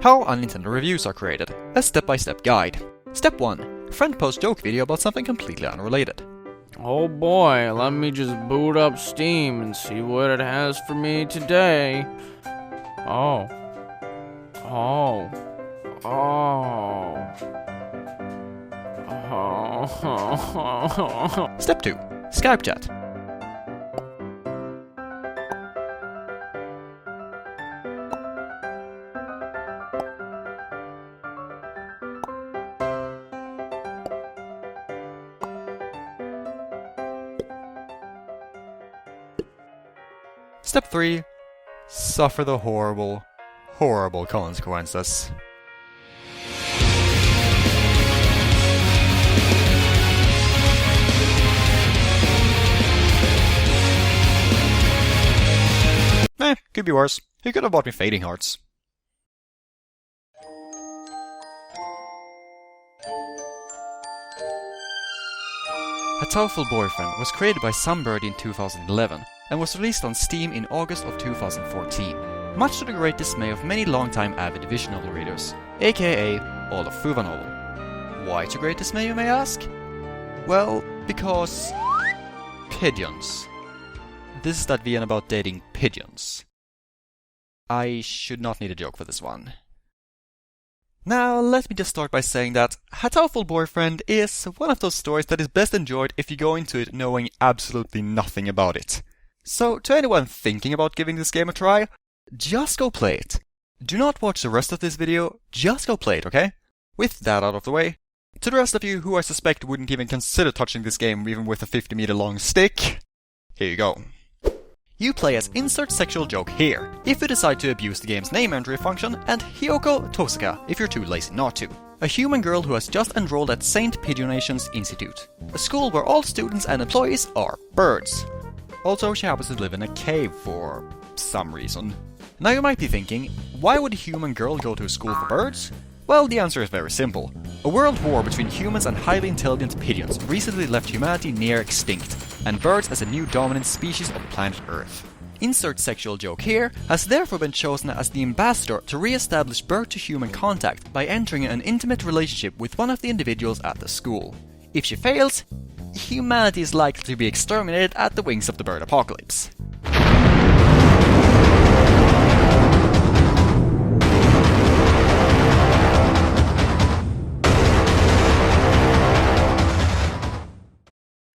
How unintended reviews are created, a step-by-step guide. Step 1. Friend posts joke video about something completely unrelated. Oh boy, let me just boot up Steam and see what it has for me today. Oh. Step 2. Skype chat. Step 3. Suffer the horrible, horrible consequences. Could be worse. He could have bought me fading hearts. Hatoful Boyfriend was created by Somebird in 2011 and was released on Steam in August of 2014, much to the great dismay of many long-time avid Vision novel readers, aka all of Fuva novel. Why to great dismay, you may ask? Well, because... pigeons. This is that VN about dating pigeons. I should not need a joke for this one. Now, let me just start by saying that Hatoful Boyfriend is one of those stories that is best enjoyed if you go into it knowing absolutely nothing about it. So, to anyone thinking about giving this game a try, just go play it. Do not watch the rest of this video, just go play it, okay? With that out of the way, to the rest of you who I suspect wouldn't even consider touching this game even with a 50-meter long stick, here you go. You play as Insert Sexual Joke here, if you decide to abuse the game's name entry function, and Hyoko Tosaka, if you're too lazy not to. A human girl who has just enrolled at St. Pigeonations Institute, a school where all students and employees are birds. Also, she happens to live in a cave for some reason. Now you might be thinking, why would a human girl go to a school for birds? Well, the answer is very simple. A world war between humans and highly intelligent pigeons recently left humanity near extinct, and birds as a new dominant species of planet Earth. Insert Sexual Joke here has therefore been chosen as the ambassador to re-establish bird-to-human contact by entering an intimate relationship with one of the individuals at the school. If she fails, humanity is likely to be exterminated at the wings of the bird apocalypse.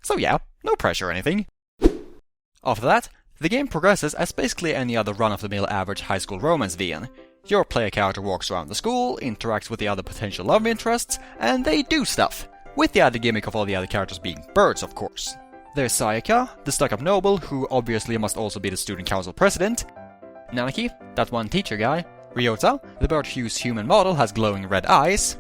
So yeah, no pressure or anything. After that, the game progresses as basically any other run-of-the-mill average high school romance VN. Your player character walks around the school, interacts with the other potential love interests, and they do stuff. With the added gimmick of all the other characters being birds, of course. There's Sayaka, the stuck-up noble, who obviously must also be the student council president. Nanaki, that one teacher guy. Ryota, the bird whose human model has glowing red eyes.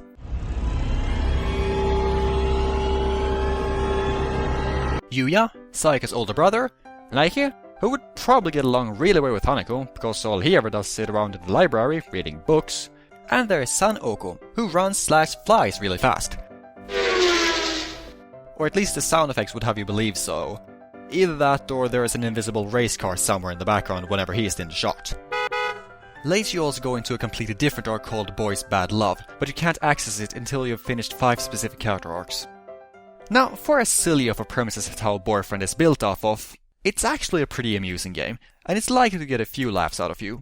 Yuya, Sayaka's older brother, Naiki, who would probably get along really well with Hanako, because all he ever does is sit around in the library reading books, and there is San Oko, who runs/flies really fast. Or at least the sound effects would have you believe so. Either that or there is an invisible race car somewhere in the background whenever he is in the shot. Later you also go into a completely different arc called Boy's Bad Love, but you can't access it until you have finished 5 specific character arcs. Now, for as silly of a premise as Hatoful Boyfriend is built off of, it's actually a pretty amusing game, and it's likely to get a few laughs out of you.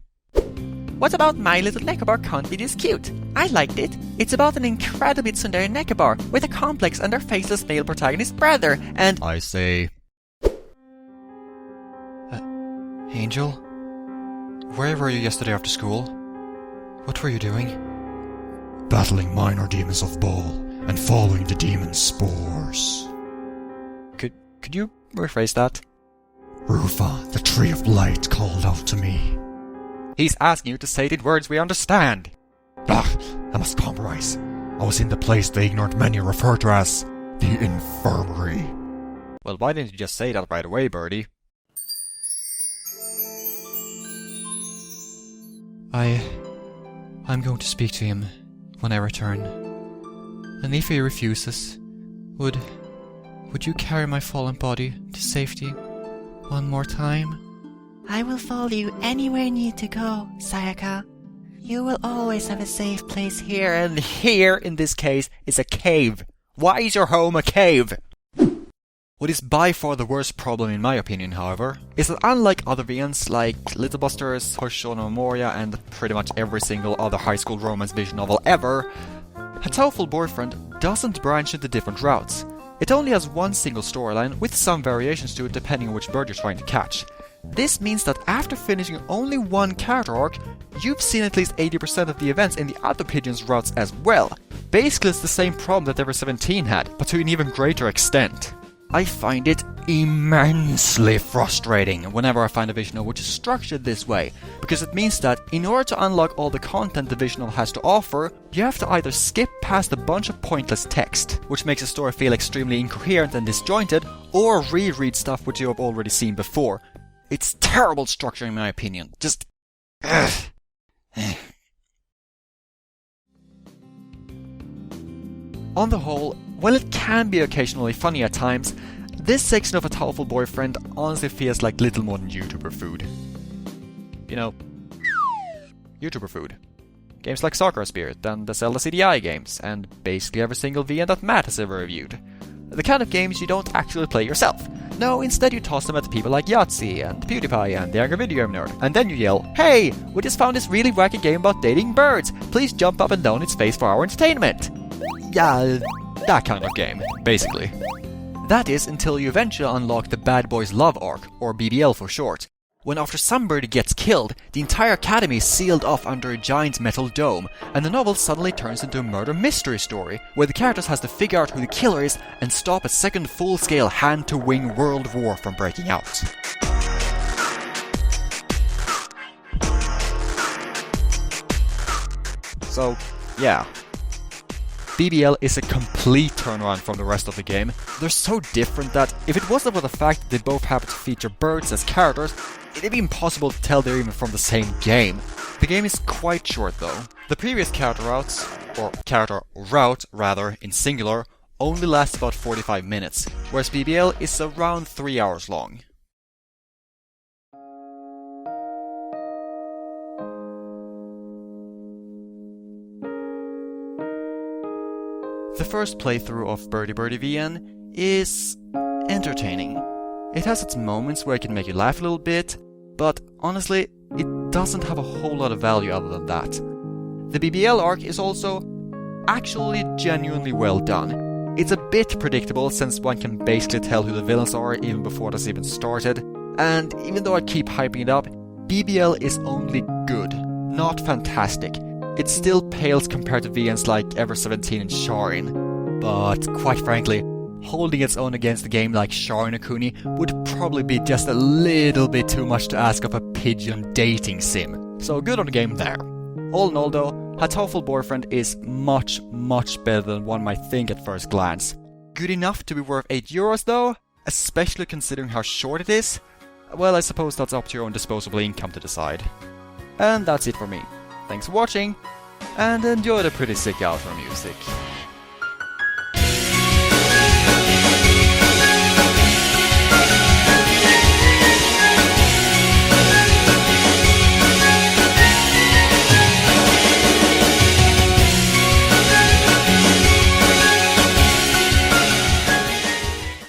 What about My Little Nekobar Can't Be This Cute? I liked it. It's about an incredibly tsundere Nekobar with a complex and their faceless male protagonist brother, and I say... Angel? Where were you yesterday after school? What were you doing? Battling minor demons of Baal and following the demon's spores. Could you rephrase that? Rufa, the Tree of Light, called out to me. He's asking you to say it in words we understand. Ah, I must compromise. I was in the place the ignorant many refer to as the infirmary. Well, why didn't you just say that right away, Birdie? I'm going to speak to him when I return. And if he refuses, would you carry my fallen body to safety one more time? I will follow you anywhere you need to go, Sayaka. You will always have a safe place here, and here, in this case, is a cave. Why is your home a cave? What is by far the worst problem in my opinion, however, is that unlike other VNs like Little Busters, Push on Memoria, and pretty much every single other high school romance vision novel ever, Hatoful Boyfriend doesn't branch into different routes. It only has one single storyline, with some variations to it depending on which bird you're trying to catch. This means that after finishing only one character arc, you've seen at least 80% of the events in the other Pigeon's routes as well. Basically it's the same problem that Ever 17 had, but to an even greater extent. I find it immensely frustrating whenever I find a visual novel which is structured this way, because it means that in order to unlock all the content the visual novel has to offer, you have to either skip past a bunch of pointless text, which makes a story feel extremely incoherent and disjointed, or reread stuff which you have already seen before. It's terrible structure in my opinion. Just... On the whole, while it can be occasionally funny at times, this section of Hatoful Boyfriend honestly feels like little more than YouTuber food. You know, YouTuber food. Games like Soccer Spirit and the Zelda CDI games, and basically every single VN that Matt has ever reviewed. The kind of games you don't actually play yourself. No, instead you toss them at people like Yahtzee and PewDiePie and the Angry Video Game Nerd, and then you yell, "Hey, we just found this really wacky game about dating birds! Please jump up and down its face for our entertainment!" Yeah, that kind of game, basically. That is until you eventually unlock the Bad Boys Love arc, or BBL for short, when after somebody gets killed, the entire academy is sealed off under a giant metal dome, and the novel suddenly turns into a murder mystery story, where the characters has to figure out who the killer is and stop a second full-scale hand-to-wing world war from breaking out. So, yeah. BBL is a complete turnaround from the rest of the game. They're so different that if it wasn't for the fact that they both happen to feature birds as characters, it'd be impossible to tell they're even from the same game. The game is quite short though. The previous character routes, or character route rather, in singular, only lasts about 45 minutes, whereas BBL is around 3 hours long. The first playthrough of Birdie Birdie VN is entertaining. It has its moments where it can make you laugh a little bit, but honestly, it doesn't have a whole lot of value other than that. The BBL arc is also actually genuinely well done. It's a bit predictable since one can basically tell who the villains are even before it's even started, and even though I keep hyping it up, BBL is only good, not fantastic. It still pales compared to VNs like Ever 17 and Sharin, but quite frankly, holding its own against a game like Sharin Okuni would probably be just a little bit too much to ask of a pigeon dating sim. So good on the game there. All in all though, Hatoful Boyfriend is much better than one might think at first glance. Good enough to be worth €8 though, especially considering how short it is? Well, I suppose that's up to your own disposable income to decide. And that's it for me. Thanks for watching, and enjoy the pretty sick outro music.